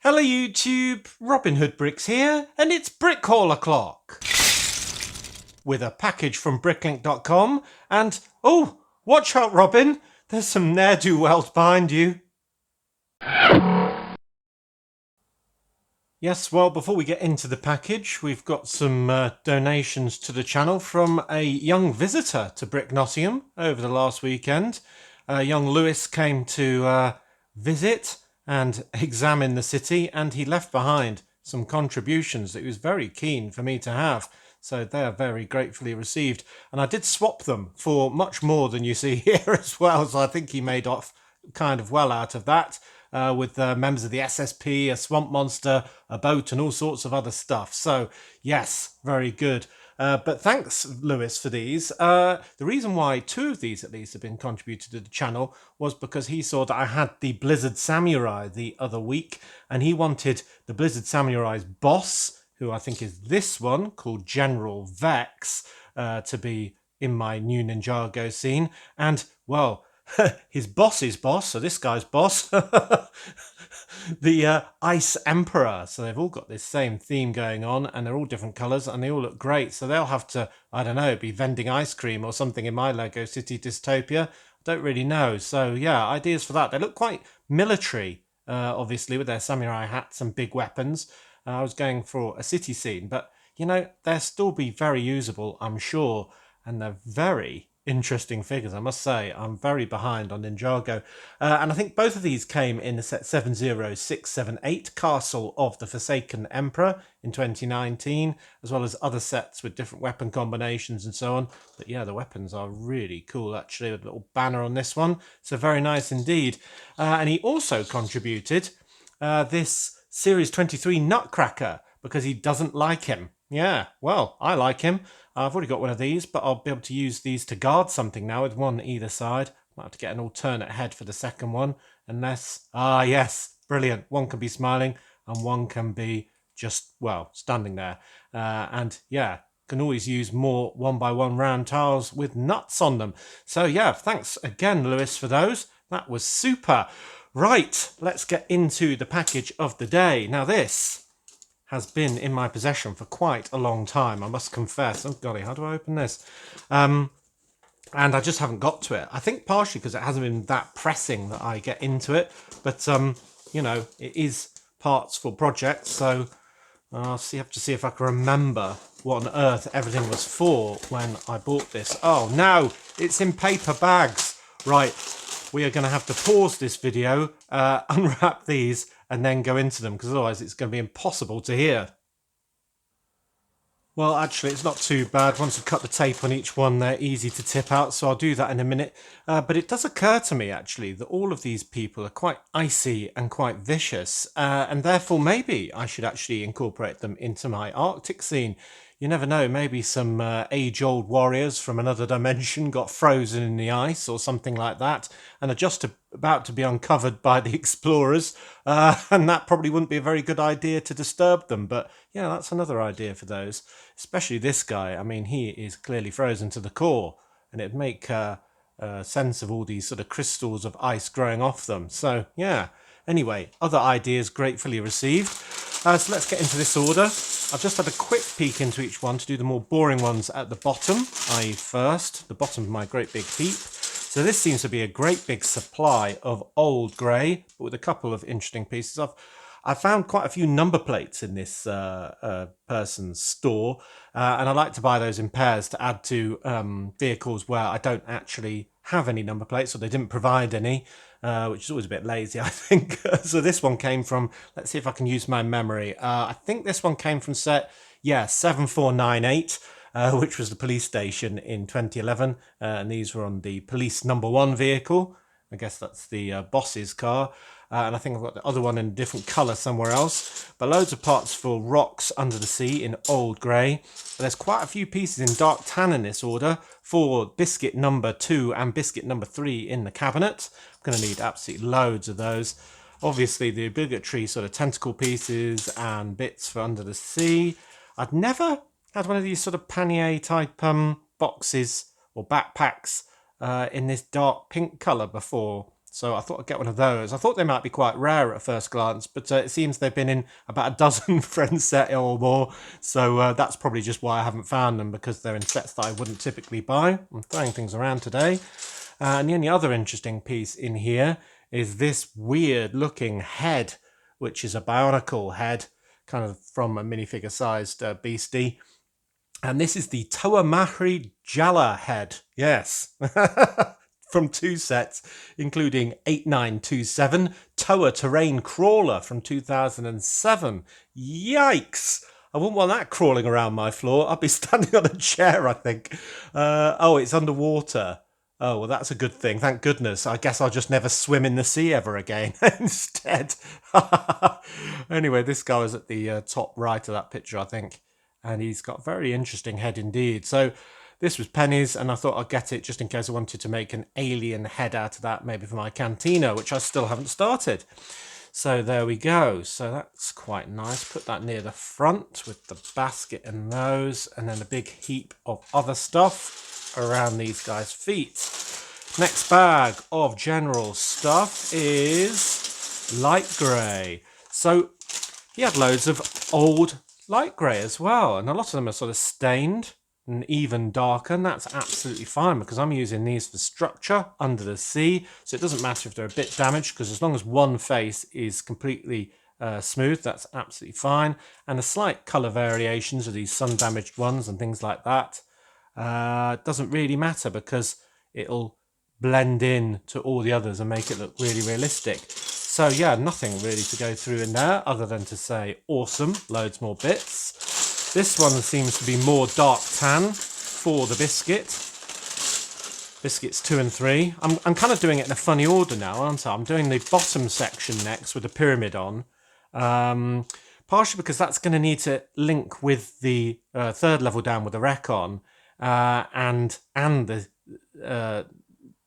Hello YouTube, Robin Hood Bricks here, and it's Brick Hall o'clock with a package from bricklink.com. And oh, watch out Robin, there's some ne'er-do-wells behind you. Yes, well, before we get into the package, we've got some donations to the channel from a young visitor to Brick Nottingham over the last weekend. Young Lewis came to visit and examine the city, and he left behind some contributions that he was very keen for me to have. So they are very gratefully received. And I did swap them for much more than you see here as well. So I think he made off kind of well out of that. With members of the SSP, a swamp monster, a boat, and all sorts of other stuff. So, yes, very good. But thanks, Lewis, for these. The reason why two of these, at least, have been contributed to the channel was because he saw that I had the Blizzard Samurai the other week, and he wanted the Blizzard Samurai's boss, who I think is this one, called General Vex, to be in my new Ninjago scene. And, well, his boss's boss, so this guy's boss, the Ice Emperor. So they've all got this same theme going on, and they're all different colours, and they all look great. So they'll have to, I don't know, be vending ice cream or something in my Lego City dystopia. I don't really know. So yeah, ideas for that. They look quite military, obviously, with their samurai hats and big weapons. I was going for a city scene, but you know, they'll still be very usable, I'm sure, and they're very interesting figures, I must say. I'm very behind on Ninjago. And I think both of these came in the set 70678, Castle of the Forsaken Emperor in 2019, as well as other sets with different weapon combinations and so on. But yeah, the weapons are really cool, actually, with a little banner on this one. So very nice indeed. And he also contributed this Series 23 Nutcracker, because he doesn't like him. Yeah, well, I like him. I've already got one of these, but I'll be able to use these to guard something now with one either side. Might have to get an alternate head for the second one, unless... Ah, yes, brilliant. One can be smiling, and one can be just, well, standing there. And, yeah, can always use more one-by-one round tiles with nuts on them. So, yeah, thanks again, Lewis, for those. That was super. Right, let's get into the package of the day. Now, this has been in my possession for quite a long time, I must confess. Oh golly, how do I open this? And I just haven't got to it. I think partially because it hasn't been that pressing that I get into it, but you know, it is parts for projects, so I'll have to see if I can remember what on earth everything was for when I bought this. Oh no, it's in paper bags. Right, we are going to have to pause this video, unwrap these, and then go into them, because otherwise it's going to be impossible to hear. Well, actually, it's not too bad. Once you cut the tape on each one, they're easy to tip out, so I'll do that in a minute. But it does occur to me, actually, that all of these people are quite icy and quite vicious, and therefore maybe I should actually incorporate them into my Arctic scene. You never know, maybe some age-old warriors from another dimension got frozen in the ice or something like that, and are just about to be uncovered by the explorers, and that probably wouldn't be a very good idea to disturb them. But yeah, that's another idea for those, especially this guy. I mean, he is clearly frozen to the core, and it'd make sense of all these sort of crystals of ice growing off them. So yeah, anyway, other ideas gratefully received. So let's get into this order. I've just had a quick peek into each one to do the more boring ones at the bottom, i.e. first, the bottom of my great big heap. So this seems to be a great big supply of old grey, but with a couple of interesting pieces of. I found quite a few number plates in this person's store, and I like to buy those in pairs to add to vehicles where I don't actually have any number plates, or they didn't provide any, which is always a bit lazy, I think. So this one came from, let's see if I can use my memory. I think this one came from set, yeah, 7498. Which was the police station in 2011, and these were on the police number 1 vehicle. I guess that's the boss's car, and I think I've got the other one in a different colour somewhere else. But loads of parts for Rocks Under the Sea in old grey. But there's quite a few pieces in dark tan in this order for biscuit number 2 and biscuit number 3 in the cabinet. I'm going to need absolutely loads of those. Obviously the obligatory sort of tentacle pieces and bits for Under the Sea. I'd never had one of these sort of pannier type boxes or backpacks in this dark pink colour before. So I thought I'd get one of those. I thought they might be quite rare at first glance, but it seems they've been in about a dozen friend set or more. So that's probably just why I haven't found them, because they're in sets that I wouldn't typically buy. I'm throwing things around today. And the only other interesting piece in here is this weird looking head, which is a bionicle head, kind of from a minifigure sized beastie. And this is the Toamahri Jala head. Yes. From 2 sets, including 8927, Toa Terrain Crawler from 2007. Yikes! I wouldn't want that crawling around my floor. I'd be standing on a chair, I think. Oh, it's underwater. Oh, well, that's a good thing. Thank goodness. I guess I'll just never swim in the sea ever again instead. Anyway, this guy was at the top right of that picture, I think. And he's got a very interesting head indeed. So this was pennies, and I thought I'd get it just in case I wanted to make an alien head out of that, maybe for my cantina, which I still haven't started. So there we go. So that's quite nice. Put that near the front with the basket and those, and then a big heap of other stuff around these guys' feet. Next bag of general stuff is light grey. So he had loads of old light grey as well, and a lot of them are sort of stained and even darker, and that's absolutely fine because I'm using these for structure under the sea, so it doesn't matter if they're a bit damaged, because as long as one face is completely smooth, that's absolutely fine. And the slight colour variations of these sun damaged ones and things like that doesn't really matter, because it'll blend in to all the others and make it look really realistic. So yeah, nothing really to go through in there other than to say awesome, loads more bits. This one seems to be more dark tan for the biscuit. Biscuits 2 and 3. I'm kind of doing it in a funny order now, aren't I? I'm doing the bottom section next with the pyramid on. Partially because that's going to need to link with the third level down with the wreck on, and the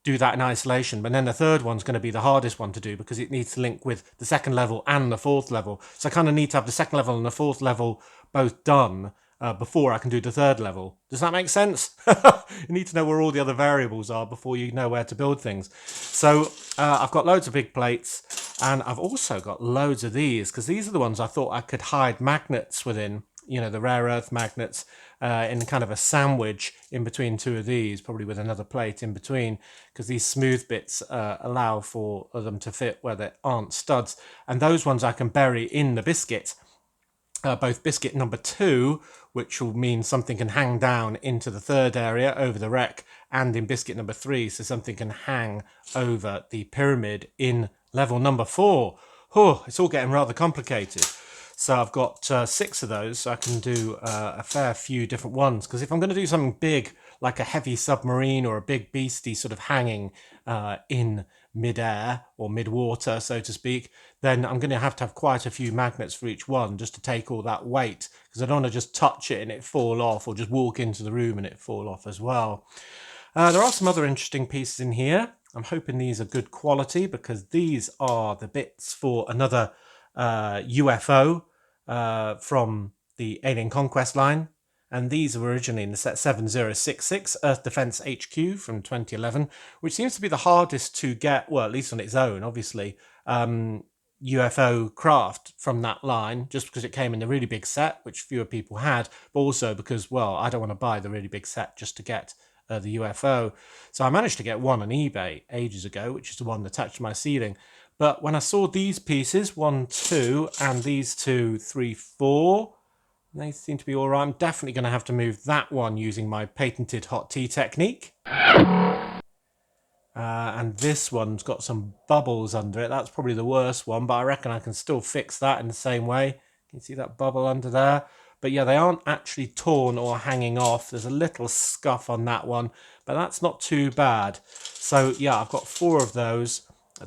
do that in isolation. But then the third one's going to be the hardest one to do, because it needs to link with the second level and the fourth level. So I kind of need to have the second level and the fourth level both done before I can do the third level. Does that make sense? You need to know where all the other variables are before you know where to build things. So I've got loads of big plates, and I've also got loads of these, because these are the ones I thought I could hide magnets within, you know, the rare earth magnets, in kind of a sandwich in between two of these, probably with another plate in between, because these smooth bits allow for them to fit where there aren't studs. And those ones I can bury in the biscuit, both biscuit number 2, which will mean something can hang down into the third area over the wreck, and in biscuit number 3, so something can hang over the pyramid in level number 4. Oh, it's all getting rather complicated. So I've got 6 of those, so I can do a fair few different ones. Because if I'm going to do something big, like a heavy submarine or a big beastie sort of hanging in mid-air or mid-water, so to speak, then I'm going to have quite a few magnets for each one, just to take all that weight. Because I don't want to just touch it and it fall off, or just walk into the room and it fall off as well. There are some other interesting pieces in here. I'm hoping these are good quality, because these are the bits for another UFO from the Alien Conquest line, and these were originally in the set 7066 Earth Defense HQ from 2011, which seems to be the hardest to get, well, at least on its own, obviously, UFO craft from that line, just because it came in the really big set, which fewer people had, but also because, well, I don't want to buy the really big set just to get the UFO. So I managed to get one on eBay ages ago, which is the one attached to my ceiling. But when I saw these pieces, 1, 2, and these 2, 3, 4, they seem to be all right. I'm definitely going to have to move that one using my patented hot tea technique. And this one's got some bubbles under it. That's probably the worst one, but I reckon I can still fix that in the same way. Can you see that bubble under there? But yeah, they aren't actually torn or hanging off. There's a little scuff on that one, but that's not too bad. So yeah, I've got 4 of those.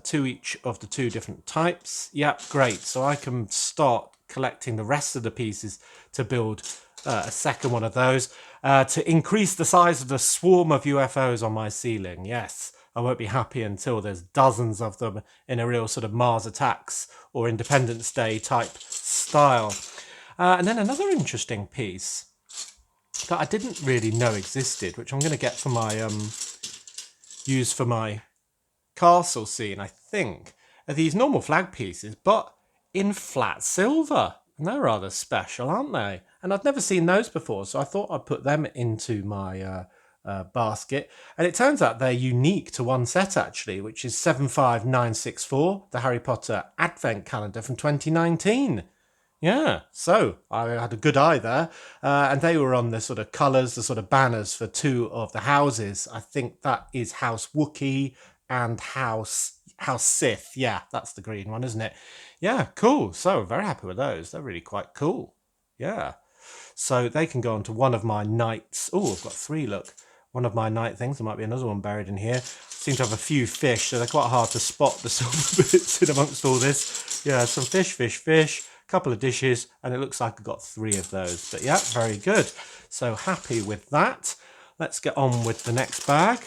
2 each of the 2 different types. Yep, great. So I can start collecting the rest of the pieces to build a second one of those to increase the size of the swarm of UFOs on my ceiling. Yes, I won't be happy until there's dozens of them in a real sort of Mars Attacks or Independence Day type style. And then another interesting piece that I didn't really know existed, which I'm going to get for my use for my castle scene, I think, are these normal flag pieces, but in flat silver. And they're rather special, aren't they? And I've never seen those before, so I thought I'd put them into my basket. And it turns out they're unique to one set, actually, which is 75964, the Harry Potter Advent Calendar from 2019. Yeah, so I had a good eye there, and they were on the sort of colours, the sort of banners for two of the houses. I think that is House Wookiee and House Sith. Yeah, that's the green one, isn't it? Yeah, cool. So very happy with those. They're really quite cool. Yeah. So they can go onto one of my nights. Oh, I've got three, look. One of my night things. There might be another one buried in here. Seem to have a few fish, so they're quite hard to spot the silver bits in amongst all this. Yeah, some fish, couple of dishes, and it looks like I've got three of those. But yeah, very good. So happy with that. Let's get on with the next bag.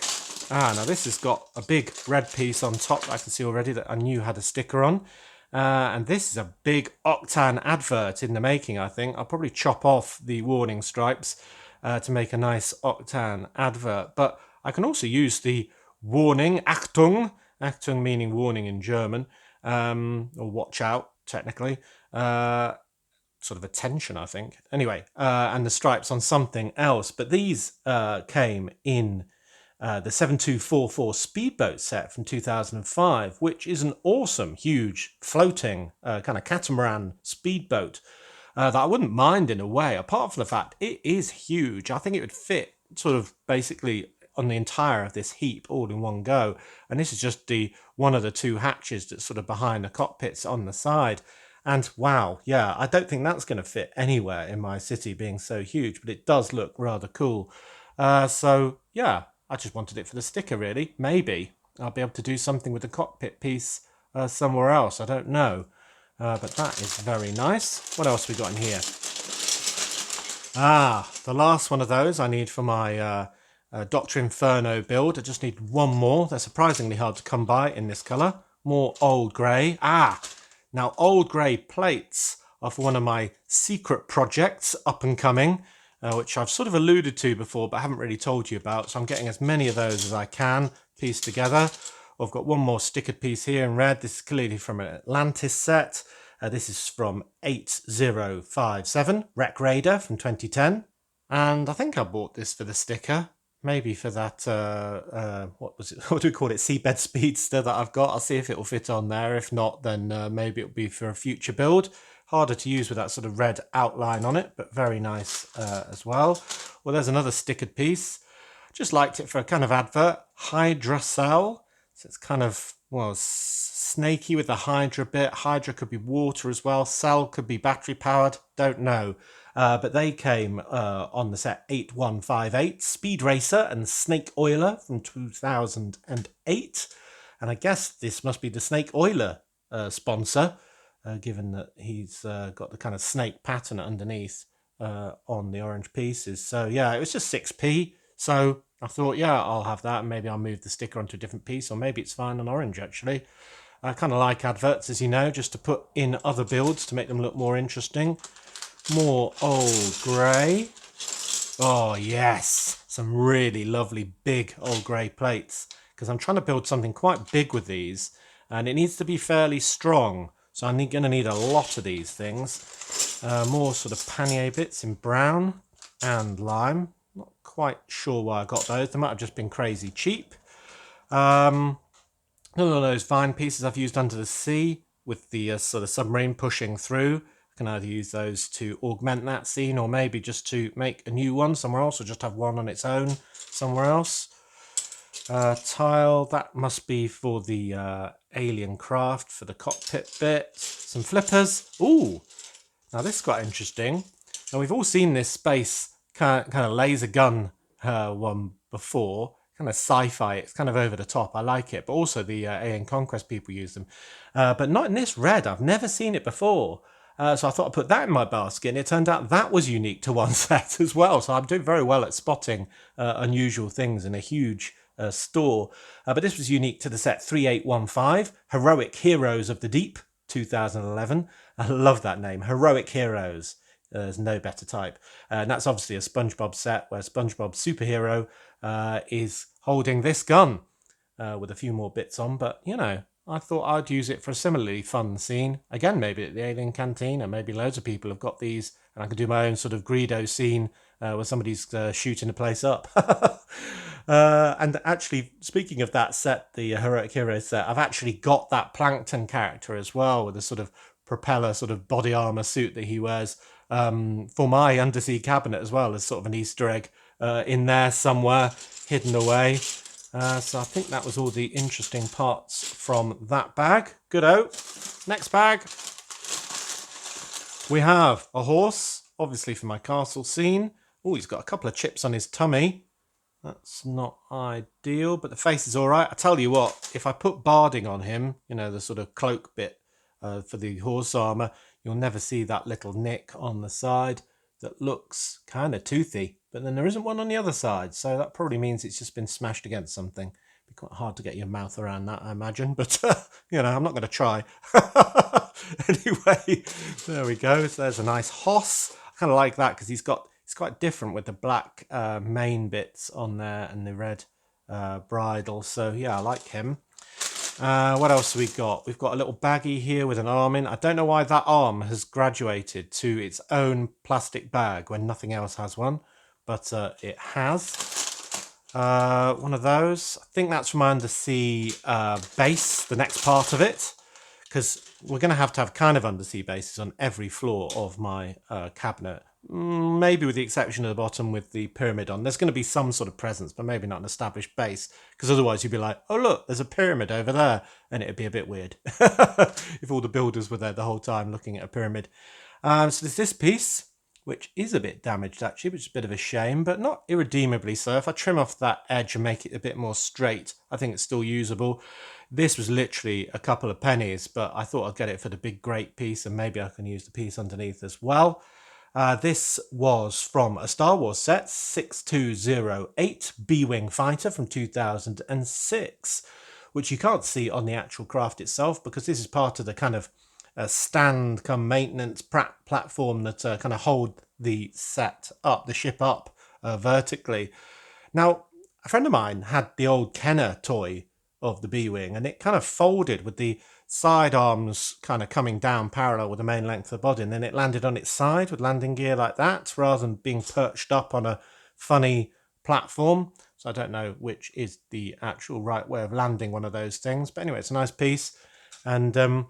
Now this has got a big red piece on top that I can see already that I knew had a sticker on. And this is a big Octan advert in the making, I think. I'll probably chop off the warning stripes to make a nice Octan advert. But I can also use the warning, Achtung, Achtung meaning warning in German, or watch out, technically. Sort of attention, I think. Anyway, and the stripes on something else. But these came in the 7244 speedboat set from 2005, which is an awesome, huge, floating kind of catamaran speedboat that I wouldn't mind in a way, apart from the fact it is huge. I think it would fit sort of basically on the entire of this heap all in one go. And this is just the one of the two hatches that's sort of behind the cockpits on the side. And wow, yeah, I don't think that's going to fit anywhere in my city being so huge, but it does look rather cool. So yeah, I just wanted it for the sticker, really. Maybe I'll be able to do something with the cockpit piece somewhere else. I don't know. But that is very nice. What else we got in here? The last one of those I need for my Dr. Inferno build. I just need one more. They're surprisingly hard to come by in this colour. More old grey. Now old grey plates are for one of my secret projects up and coming. Which I've sort of alluded to before, but I haven't really told you about. So I'm getting as many of those as I can pieced together. I've got one more stickered piece here in red. This is clearly from an Atlantis set. This is from 8057, Wreck Raider from 2010. And I think I bought this for the sticker. Maybe for that, what was it? What do we call it? Seabed Speedster that I've got. I'll see if it will fit on there. If not, then maybe it'll be for a future build. Harder to use with that sort of red outline on it, but very nice as well. Well, there's another stickered piece. Just liked it for a kind of advert. Hydra Cell. So it's kind of, well, snaky with the Hydra bit. Hydra could be water as well. Cell could be battery powered. Don't know. But they came on the set 8158, Speed Racer and Snake Oiler from 2008. And I guess this must be the Snake Oiler sponsor, given that he's got the kind of snake pattern underneath on the orange pieces. So yeah, it was just 6p. So I thought, yeah, I'll have that, and maybe I'll move the sticker onto a different piece, or maybe it's fine on orange, actually. I kind of like adverts, as you know, just to put in other builds to make them look more interesting. More old grey. Oh, yes. Some really lovely big old grey plates, because I'm trying to build something quite big with these, and it needs to be fairly strong. So I'm going to need a lot of these things. More sort of pannier bits in brown and lime. Not quite sure why I got those. They might have just been crazy cheap. None of those vine pieces I've used under the sea with the sort of submarine pushing through. I can either use those to augment that scene, or maybe just to make a new one somewhere else, or just have one on its own somewhere else. Tile, that must be for the alien craft, for the cockpit bit. Some flippers. Ooh, now this is quite interesting. Now we've all seen this space kind of laser gun one before. Kind of sci-fi, it's kind of over the top. I like it, but also the Alien Conquest people use them. But not in this red. I've never seen it before. So I thought I'd put that in my basket, and it turned out that was unique to one set as well. So I'm doing very well at spotting unusual things in a huge store. But this was unique to the set 3815, Heroic Heroes of the Deep, 2011. I love that name, Heroic Heroes. There's no better type. And that's obviously a SpongeBob set where SpongeBob superhero is holding this gun. with a few more bits on. But, you know, I thought I'd use it for a similarly fun scene. Again, maybe at the Alien Canteen, and maybe loads of people have got these, and I could do my own sort of Greedo scene where somebody's shooting the place up. And actually, speaking of that set, the Heroic Heroes set, I've actually got that Plankton character as well, with a sort of propeller sort of body armor suit that he wears for my undersea cabinet as well, as sort of an Easter egg in there somewhere, hidden away. So I think that was all the interesting parts from that bag. Good-o. Next bag. We have a horse, obviously for my castle scene. Oh, he's got a couple of chips on his tummy. That's not ideal, but the face is all right. I tell you what, if I put barding on him, you know, the sort of cloak bit for the horse armour, you'll never see that little nick on the side that looks kind of toothy. But then there isn't one on the other side, so that probably means it's just been smashed against something. It'd be quite hard to get your mouth around that, I imagine, but, you know, I'm not going to try. Anyway, there we go. So there's a nice hoss. I kind of like that because it's quite different with the black mane bits on there and the red bridle. So, yeah, I like him. What else have we got? We've got a little baggie here with an arm in. I don't know why that arm has graduated to its own plastic bag when nothing else has one, but it has. One of those. I think that's from my undersea base, the next part of it, because we're going to have kind of undersea bases on every floor of my cabinet. Maybe with the exception of the bottom with the pyramid on. There's going to be some sort of presence, but maybe not an established base, because otherwise you'd be like, oh look, there's a pyramid over there, and it'd be a bit weird if all the builders were there the whole time looking at a pyramid. So there's this piece, which is a bit damaged actually, which is a bit of a shame, but not irredeemably so. If I trim off that edge and make it a bit more straight, I think it's still usable. This was literally a couple of pennies, but I thought I'd get it for the big great piece, and maybe I can use the piece underneath as well. This was from a Star Wars set, 6208 B-Wing Fighter from 2006, which you can't see on the actual craft itself because this is part of the kind of stand come maintenance platform that kind of hold the set up, the ship up vertically. Now, a friend of mine had the old Kenner toy of the B-Wing, and it kind of folded with the side arms kind of coming down parallel with the main length of the body, and then it landed on its side with landing gear like that rather than being perched up on a funny platform. So I don't know which is the actual right way of landing one of those things, but anyway, it's a nice piece. And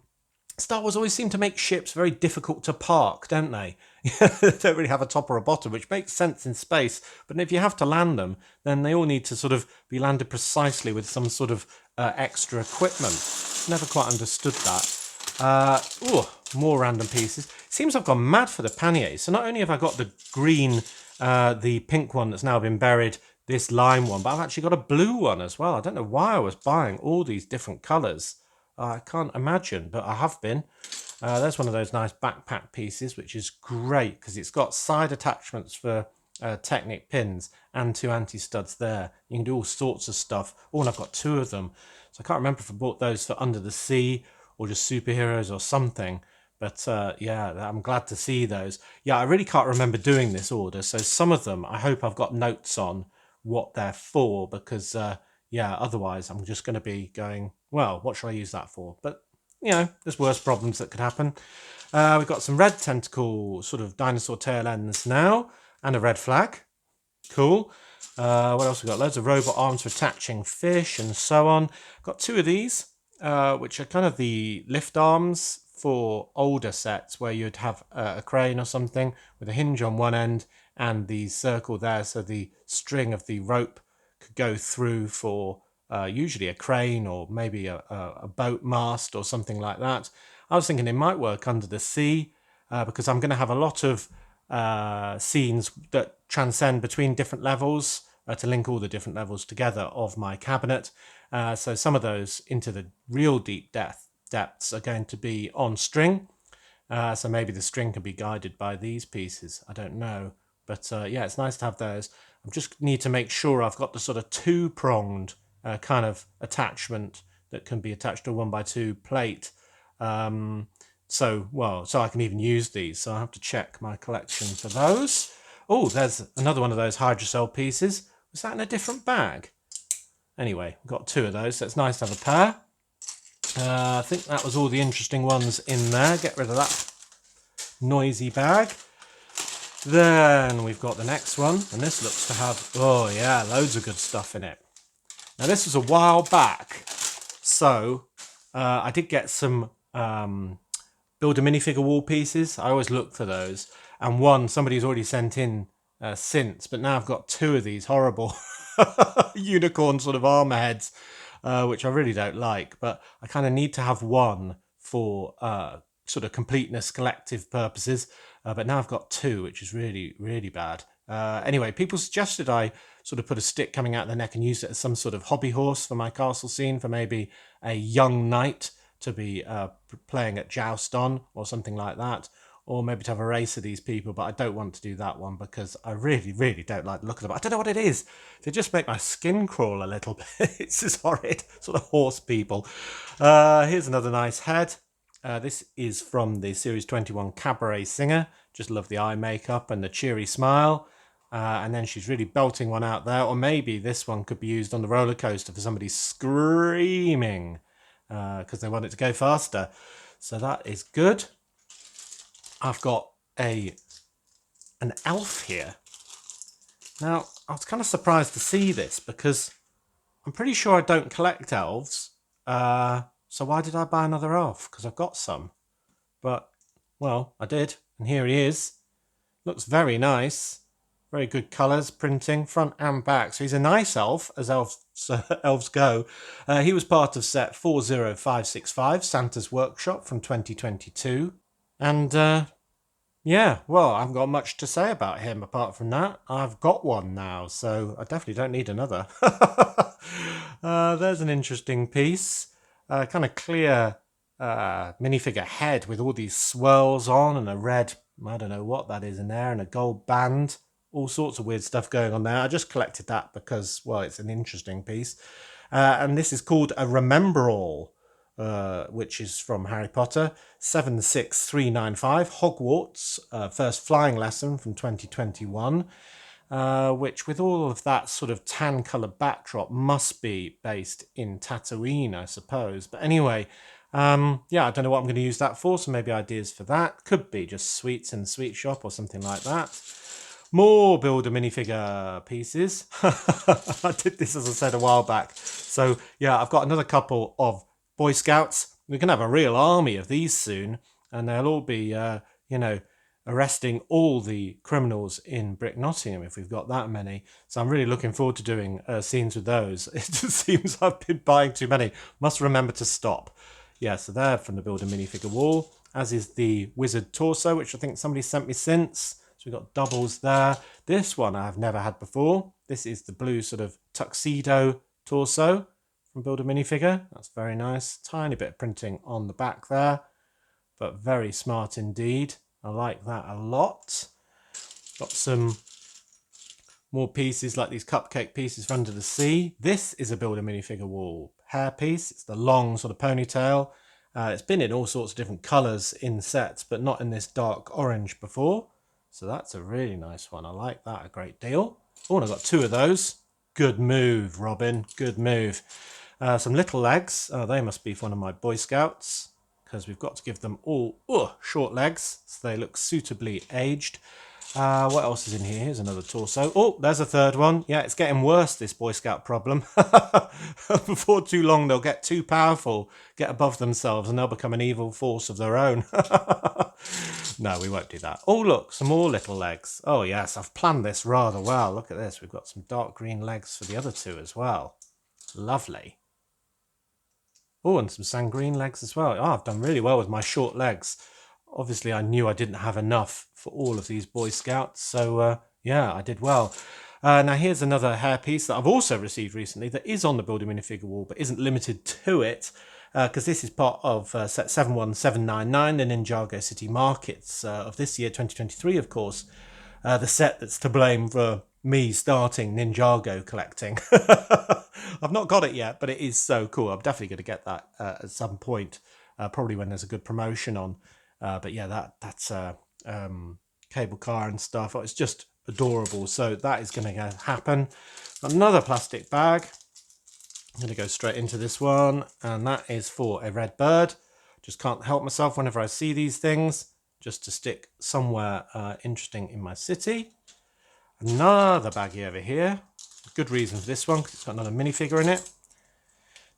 Star Wars always seem to make ships very difficult to park, don't they? They don't really have a top or a bottom, which makes sense in space. But if you have to land them, then they all need to sort of be landed precisely with some sort of extra equipment. Never quite understood that. More random pieces. Seems I've gone mad for the panniers. So not only have I got the green, the pink one that's now been buried, this lime one, but I've actually got a blue one as well. I don't know why I was buying all these different colours. I can't imagine, but I have been. There's one of those nice backpack pieces, which is great because it's got side attachments for Technic pins and 2 anti-studs there. You can do all sorts of stuff. Oh, and I've got 2 of them. So I can't remember if I bought those for Under the Sea or just superheroes or something. But yeah, I'm glad to see those. Yeah, I really can't remember doing this order. So some of them, I hope I've got notes on what they're for because... yeah, otherwise I'm just going to be going, well, what shall I use that for? But, you know, there's worse problems that could happen. We've got some red tentacle sort of dinosaur tail ends now and a red flag. Cool. What else we got? Loads of robot arms for attaching fish and so on. Got 2 of these, which are kind of the lift arms for older sets where you'd have a crane or something with a hinge on one end and the circle there so the string of the rope could go through for usually a crane or maybe a boat mast or something like that. I was thinking it might work under the sea because I'm going to have a lot of scenes that transcend between different levels to link all the different levels together of my cabinet. So some of those into the real deep depths are going to be on string. So maybe the string can be guided by these pieces. I don't know. But yeah, it's nice to have those. I just need to make sure I've got the sort of 2-pronged kind of attachment that can be attached to a 1x2 plate. So I can even use these. So I have to check my collection for those. Oh, there's another one of those hydrocell pieces. Was that in a different bag? Anyway, we've got 2 of those, so it's nice to have a pair. I think that was all the interesting ones in there. Get rid of that noisy bag. Then we've got the next one, and this looks to have, oh yeah, loads of good stuff in it. Now this was a while back, so I did get some build a minifigure wall pieces. I always look for those, and one somebody's already sent in since, but now I've got 2 of these horrible unicorn sort of armor heads, which I really don't like, but I kind of need to have one for sort of completeness collective purposes, but now I've got 2, which is really, really bad. Anyway, people suggested I sort of put a stick coming out the neck and use it as some sort of hobby horse for my castle scene, for maybe a young knight to be playing at joust on or something like that, or maybe to have a race of these people, but I don't want to do that one because I really, really don't like the look of them. I don't know what it is. They just make my skin crawl a little bit. It's just horrid, sort of horse people. Here's another nice head. This is from the Series 21 Cabaret Singer. Just love the eye makeup and the cheery smile. And then she's really belting one out there. Or maybe this one could be used on the roller coaster for somebody screaming because they want it to go faster. So that is good. I've got an elf here. Now, I was kind of surprised to see this because I'm pretty sure I don't collect elves. So why did I buy another elf? Because I've got some. But, well, I did. And here he is. Looks very nice. Very good colours, printing, front and back. So he's a nice elf, as elves go. He was part of set 40565, Santa's Workshop from 2022. And, yeah, well, I haven't got much to say about him apart from that. I've got one now, so I definitely don't need another. There's an interesting piece. Kind of clear minifigure head with all these swirls on and a red, I don't know what that is in there, and a gold band. All sorts of weird stuff going on there. I just collected that because, well, it's an interesting piece. And this is called a Remember All, which is from Harry Potter, 76395, Hogwarts, first flying lesson from 2021, which with all of that sort of tan colour backdrop must be based in Tatooine, I suppose. But anyway, yeah, I don't know what I'm going to use that for, so maybe ideas for that. Could be just sweets in the sweet shop or something like that. More Build a minifigure pieces. I did this, as I said, a while back. So, yeah, I've got another couple of Boy Scouts. We're going to have a real army of these soon, and they'll all be, you know, arresting all the criminals in Brick Nottingham if we've got that many. So I'm really looking forward to doing scenes with those. It just seems I've been buying too many. Must remember to stop. Yeah, so they're from the Build a minifigure wall, as is the Wizard torso, which I think somebody sent me since. So we've got doubles there. This one I've never had before. This is the blue sort of tuxedo torso from Build a minifigure. That's very nice. Tiny bit of printing on the back there, but very smart indeed. I like that a lot. Got some more pieces like these cupcake pieces for Under the Sea. This is a Build a minifigure wall hair piece. It's the long sort of ponytail. It's been in all sorts of different colours in sets, but not in this dark orange before. So that's a really nice one. I like that a great deal. Oh, and I've got 2 of those. Good move, Robin. Good move. Some little legs. Oh, they must be for one of my Boy Scouts, because we've got to give them all short legs so they look suitably aged. What else is in here? Here's another torso. Oh, there's a third one. Yeah, it's getting worse, this Boy Scout problem. Before too long, they'll get too powerful, get above themselves, and they'll become an evil force of their own. No, we won't do that. Oh, look, some more little legs. Oh, yes, I've planned this rather well. Look at this. We've got some dark green legs for the other 2 as well. Lovely. Oh, and some sand green legs as well. Oh, I've done really well with my short legs. Obviously, I knew I didn't have enough for all of these Boy Scouts. So, yeah, I did well. Now, here's another hair piece that I've also received recently that is on the Build a minifigure wall, but isn't limited to it, because this is part of set 71799, the Ninjago City Markets of this year, 2023, of course. The set that's to blame for me starting Ninjago collecting. I've not got it yet, but it is so cool. I'm definitely going to get that at some point, probably when there's a good promotion on. But yeah, that's cable car and stuff. It's just adorable. So that is going to happen. Another plastic bag. I'm going to go straight into this one, and that is for a red bird. Just can't help myself whenever I see these things, just to stick somewhere interesting in my city. Another baggie over here. Good reason for this one, because it's got another minifigure in it.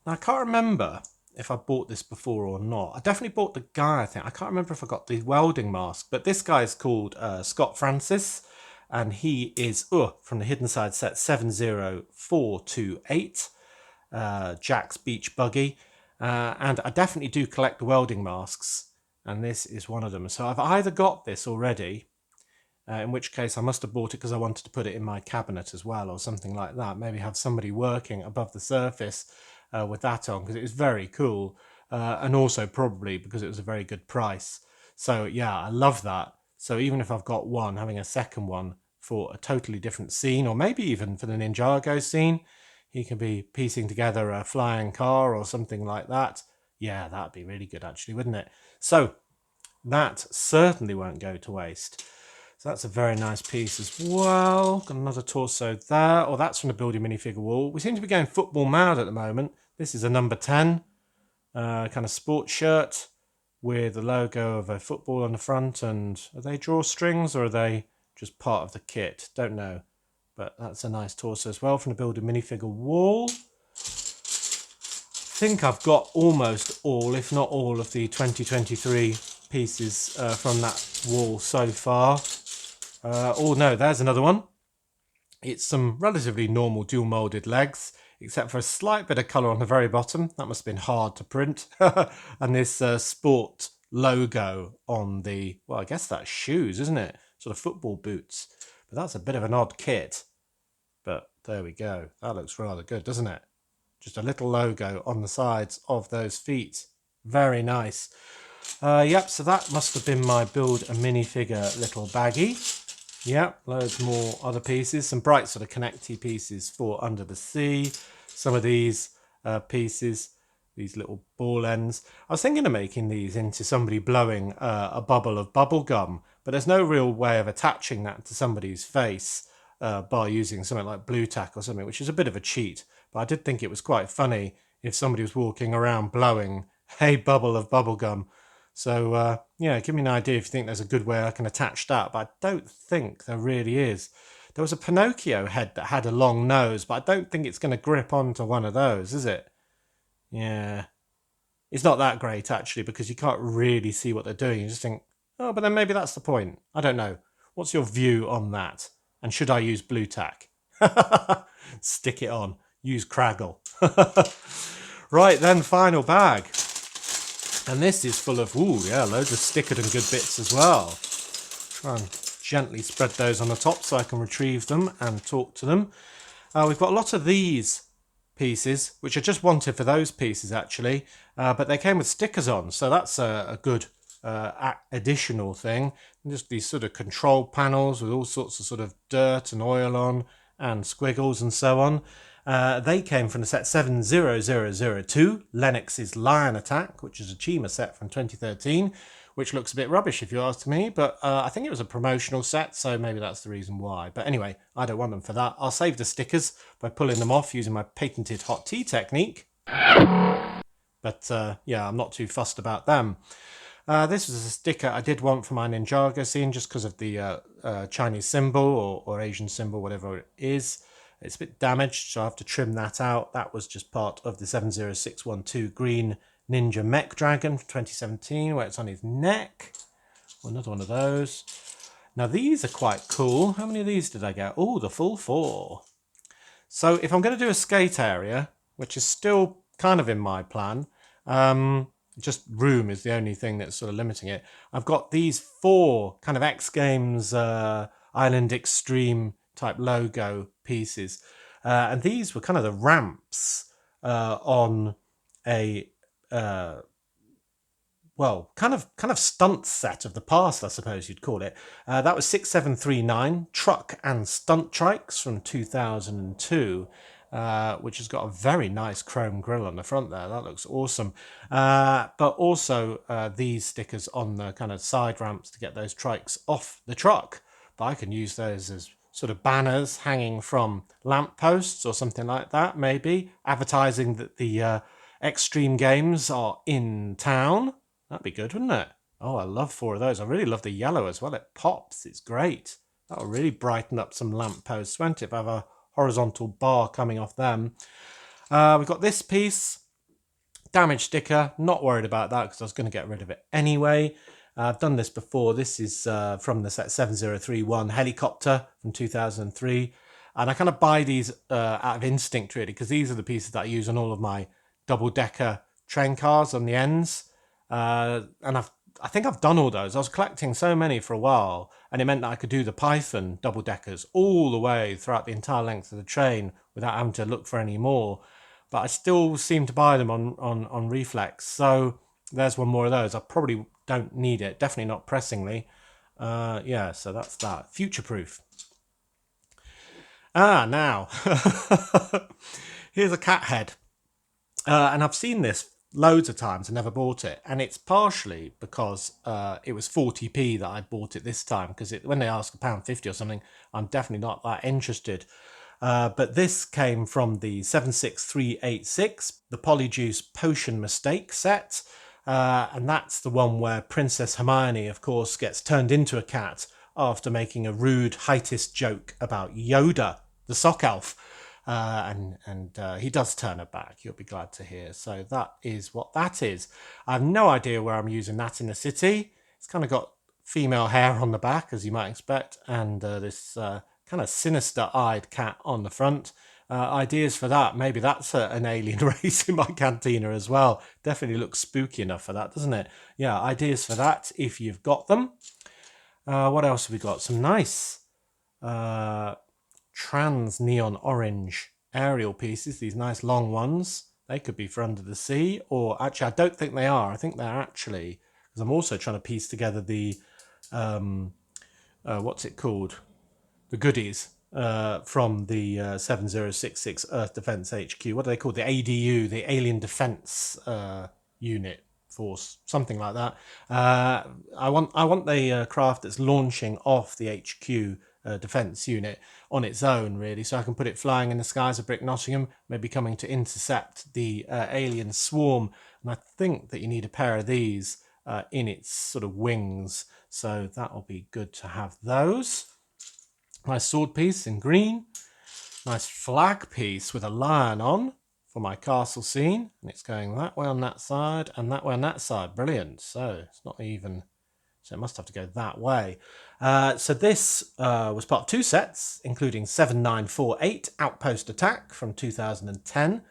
Now, I can't remember if I bought this before or not. I definitely bought the guy, I think. I can't remember if I got the welding mask, but this guy is called Scott Francis, and he is from the Hidden Side set 70428. Jack's Beach Buggy, and I definitely do collect the welding masks, and this is one of them. So I've either got this already, in which case I must have bought it because I wanted to put it in my cabinet as well, or something like that. Maybe have somebody working above the surface with that on, because it was very cool, and also probably because it was a very good price. So yeah, I love that. So even if I've got one, having a second one for a totally different scene, or maybe even for the Ninjago scene, he can be piecing together a flying car or something like that. Yeah, that'd be really good actually, wouldn't it? So that certainly won't go to waste. So that's a very nice piece as well. Got another torso there. Oh, that's from the Building minifigure wall. We seem to be going football mad at the moment. This is a number 10 kind of sports shirt with the logo of a football on the front. And are they drawstrings or are they just part of the kit? Don't know. But that's a nice torso as well from the Builder minifigure wall. I think I've got almost all, if not all, of the 2023 pieces from that wall so far. Oh no, there's another one. It's some relatively normal dual molded legs, except for a slight bit of colour on the very bottom. That must have been hard to print. And this sport logo on the, well, I guess that's shoes, isn't it? Sort of football boots. But that's a bit of an odd kit. But there we go. That looks rather good, doesn't it? Just a little logo on the sides of those feet. Very nice. Yep, so that must have been my Build a Minifigure little baggie. Yep, loads more other pieces. Some bright sort of connecty pieces for Under the Sea. Some of these pieces, these little ball ends. I was thinking of making these into somebody blowing a bubble of bubble gum, but there's no real way of attaching that to somebody's face by using something like blue tack or something, which is a bit of a cheat. But I did think it was quite funny if somebody was walking around blowing a bubble of bubble gum. So yeah, give me an idea if you think there's a good way I can attach that, but I don't think there really is. There was a Pinocchio head that had a long nose, but I don't think it's going to grip onto one of those, is it? Yeah. It's not that great, actually, because you can't really see what they're doing. You just think, oh, but then maybe that's the point. I don't know. What's your view on that? And should I use blue tack? Stick it on. Use Craggle. Right, then, final bag. And this is full of, loads of stickered and good bits as well. Try and gently spread those on the top so I can retrieve them and talk to them. We've got a lot of these pieces, which I just wanted for those pieces actually, but they came with stickers on, so that's a good additional thing. And just these sort of control panels with all sorts of sort of dirt and oil on and squiggles and so on. They came from the set 70002, Lennox's Lion Attack, which is a Chima set from 2013, which looks a bit rubbish if you ask me, but I think it was a promotional set, so maybe that's the reason why. But anyway, I don't want them for that. I'll save the stickers by pulling them off using my patented hot tea technique. But yeah, I'm not too fussed about them. This was a sticker I did want for my Ninjago scene just because of the Chinese symbol or Asian symbol, whatever it is. It's a bit damaged, so I have to trim that out. That was just part of the 70612 green Ninja Mech Dragon from 2017, where it's on his neck. Another one of those. Now, these are quite cool. How many of these did I get? Oh, the full 4. So if I'm going to do a skate area, which is still kind of in my plan, just room is the only thing that's sort of limiting it. I've got these 4 kind of X Games Island Extreme type logo pieces. And these were kind of the ramps on a kind of stunt set of the past, I suppose you'd call it. That was 6739 Truck and Stunt Trikes from 2002, which has got a very nice chrome grille on the front there. That looks awesome. But also these stickers on the kind of side ramps to get those trikes off the truck. But I can use those as sort of banners hanging from lampposts or something like that, maybe advertising that the extreme games are in town. That'd be good, wouldn't it? Oh, I love 4 of those. I really love the yellow as well. It pops. It's great. That'll really brighten up some lampposts, won't it? If I have a horizontal bar coming off them. We've got this piece. Damage sticker, not worried about that because I was going to get rid of it anyway. I've done this before. This is from the set 7031 helicopter from 2003. And I kind of buy these out of instinct, really, because these are the pieces that I use on all of my double-decker train cars on the ends. And I think I've done all those. I was collecting so many for a while, and it meant that I could do the Python double-deckers all the way throughout the entire length of the train without having to look for any more. But I still seem to buy them on Reflex. So there's one more of those. I probably don't need it. Definitely not pressingly. Yeah, so that's that. Future-proof. Now. Here's a cat head. And I've seen this loads of times and never bought it. And it's partially because it was 40p that I bought it this time. Because when they ask £1.50 or something, I'm definitely not that interested. But this came from the 76386, the Polyjuice Potion Mistake set. And that's the one where Princess Hermione, of course, gets turned into a cat after making a rude heightist joke about Yoda, the sock elf. And he does turn her back, you'll be glad to hear. So that is what that is. I have no idea where I'm using that in the city. It's kind of got female hair on the back, as you might expect, and this kind of sinister-eyed cat on the front. Ideas for that. Maybe that's an alien race in my cantina as well. Definitely looks spooky enough for that, doesn't it? Yeah, ideas for that if you've got them. What else have we got? Some nice trans neon orange aerial pieces. These nice long ones. They could be for under the sea. Or actually, I don't think they are. I think they're actually... Because I'm also trying to piece together the... what's it called? The goodies from the 7066 Earth Defense HQ. What do they call the ADU, the Alien Defense Unit Force, something like that. I want the craft that's launching off the HQ defense unit on its own, really, so I can put it flying in the skies of Brick Nottingham, maybe coming to intercept the alien swarm. And I think that you need a pair of these in its sort of wings, so that'll be good to have those. Nice sword piece in green. Nice flag piece with a lion on for my castle scene. And it's going that way on that side and that way on that side. Brilliant. So it's not even... So it must have to go that way. So this was part of 2 sets, including 7948 Outpost Attack from 2010,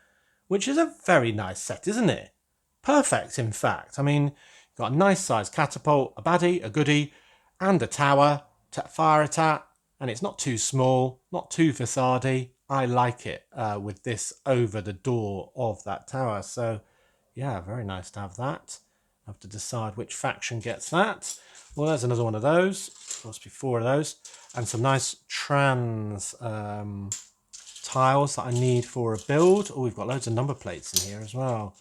which is a very nice set, isn't it? Perfect, in fact. I mean, you've got a nice sized catapult, a baddie, a goodie, and a tower to fire it at. And it's not too small, not too facade-y. I like it with this over the door of that tower. So, yeah, very nice to have that. I have to decide which faction gets that. Well, there's another one of those. Must be 4 of those. And some nice trans tiles that I need for a build. Oh, we've got loads of number plates in here as well.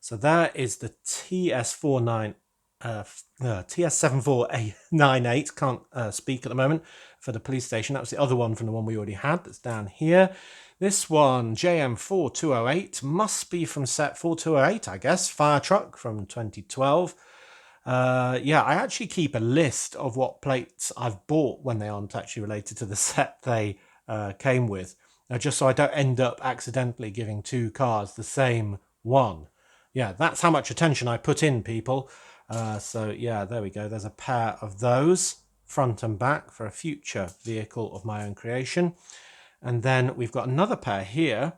So there is the TS7498, can't speak at the moment, for the police station. That was the other one from the one we already had that's down here. This one, JM4208, must be from set 4208, I guess. Fire truck from 2012. Yeah, I actually keep a list of what plates I've bought when they aren't actually related to the set they came with, just so I don't end up accidentally giving 2 cars the same one. Yeah, that's how much attention I put in, people. So yeah, there we go. There's a pair of those, front and back, for a future vehicle of my own creation. And then we've got another pair here,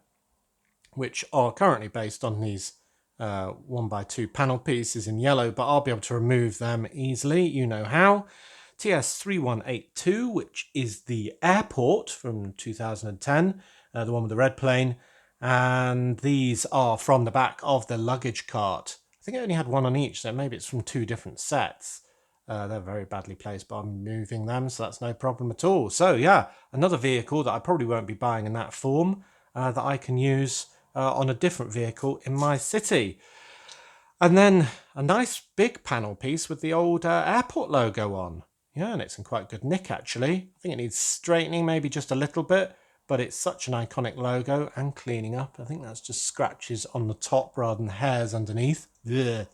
which are currently based on these 1x2 panel pieces in yellow, but I'll be able to remove them easily. You know how. TS3182, which is the airport from 2010, the one with the red plane. And these are from the back of the luggage cart. I think I only had one on each, so maybe it's from 2 different sets. They're very badly placed, but I'm moving them, so that's no problem at all. So yeah, another vehicle that I probably won't be buying in that form that I can use on a different vehicle in my city. And then a nice big panel piece with the old airport logo on. Yeah, and it's in quite good nick actually. I think it needs straightening maybe just a little bit, but it's such an iconic logo, and cleaning up. I think that's just scratches on the top rather than hairs underneath. So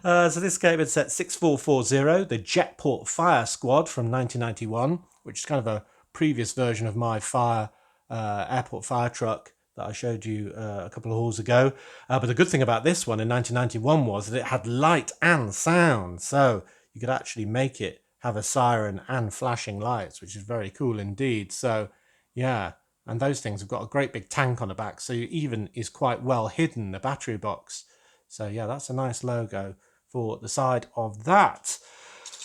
this came in set 6440, the Jetport Fire Squad from 1991, which is kind of a previous version of my airport fire truck that I showed you a couple of hauls ago. But the good thing about this one in 1991 was that it had light and sound. So you could actually make it have a siren and flashing lights, which is very cool indeed. So yeah, and those things have got a great big tank on the back, so even is quite well hidden, the battery box. So yeah, that's a nice logo for the side of that.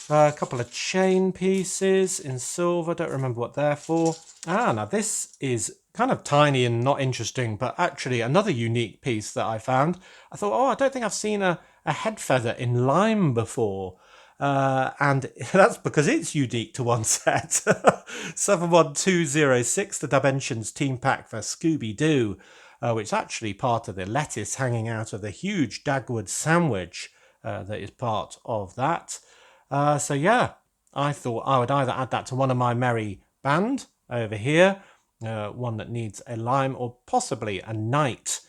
A couple of chain pieces in silver, don't remember what they're for. Now this is kind of tiny and not interesting, but actually another unique piece that I found. I thought, I don't think I've seen a head feather in lime before. And that's because it's unique to one set. 71206, the Dimensions Team Pack for Scooby-Doo, which is actually part of the lettuce hanging out of the huge Dagwood sandwich that is part of that. So yeah, I thought I would either add that to one of my merry band over here, one that needs a lime, or possibly a knight.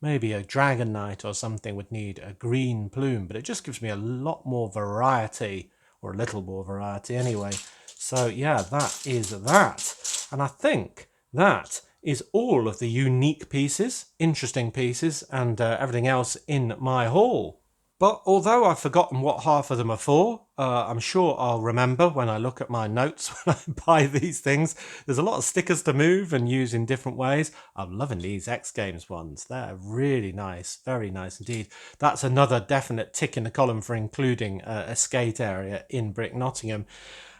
Maybe a dragon knight or something would need a green plume, but it just gives me a lot more variety, or a little more variety anyway. So yeah, that is that. And I think that is all of the unique pieces, interesting pieces, and everything else in my haul. But although I've forgotten what half of them are for, I'm sure I'll remember when I look at my notes when I buy these things. There's a lot of stickers to move and use in different ways. I'm loving these X Games ones. They're really nice, very nice indeed. That's another definite tick in the column for including a skate area in Brick Nottingham.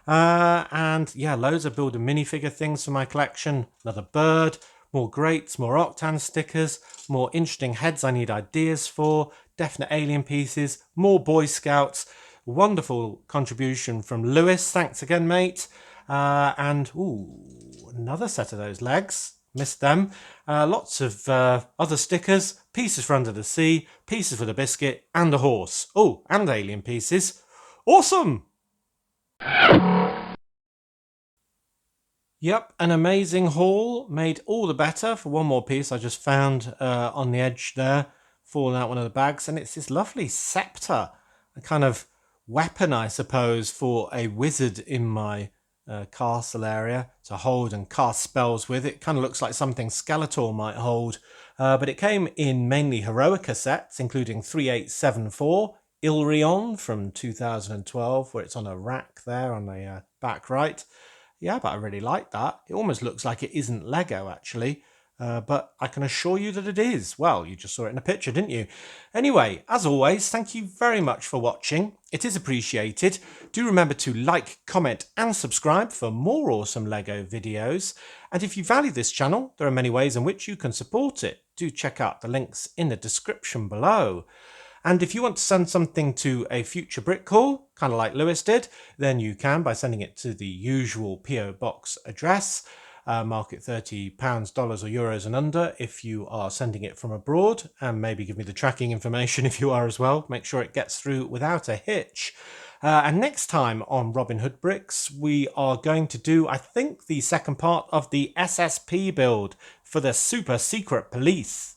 And yeah, loads of build a minifigure things for my collection. Another bird, more grates, more Octan stickers, more interesting heads I need ideas for, definite alien pieces, more Boy Scouts. Wonderful contribution from Lewis. Thanks again, mate. And another set of those legs. Missed them. Lots of other stickers, pieces for Under the Sea, pieces for the biscuit, and a horse. Oh, and alien pieces. Awesome! Yep, an amazing haul, made all the better for one more piece I just found on the edge there, falling out one of the bags, and it's this lovely scepter, a kind of weapon, I suppose, for a wizard in my castle area to hold and cast spells with. It kind of looks like something Skeletor might hold, but it came in mainly Heroica sets, including 3874, Ilrion from 2012, where it's on a rack there on the back right. Yeah, but I really like that. It almost looks like it isn't Lego, actually. But I can assure you that it is. Well, you just saw it in a picture, didn't you? Anyway, as always, thank you very much for watching. It is appreciated. Do remember to like, comment and subscribe for more awesome Lego videos. And if you value this channel, there are many ways in which you can support it. Do check out the links in the description below. And if you want to send something to a future brick haul, kind of like Lewis did, then you can by sending it to the usual PO box address. Mark it £30, dollars or euros and under if you are sending it from abroad, and maybe give me the tracking information if you are as well. Make sure it gets through without a hitch. And next time on Robin Hood Bricks, we are going to do, I think, the second part of the SSP build for the super secret police.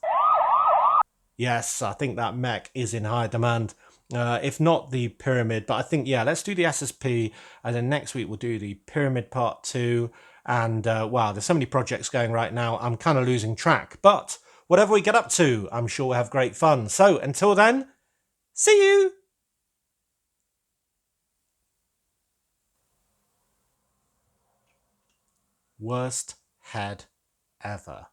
Yes, I think that mech is in high demand. If not the pyramid, but I think, yeah, let's do the SSP, and then next week we'll do the pyramid part 2. And wow, there's so many projects going right now, I'm kind of losing track. But whatever we get up to, I'm sure we'll have great fun. So until then, see you! Worst head ever.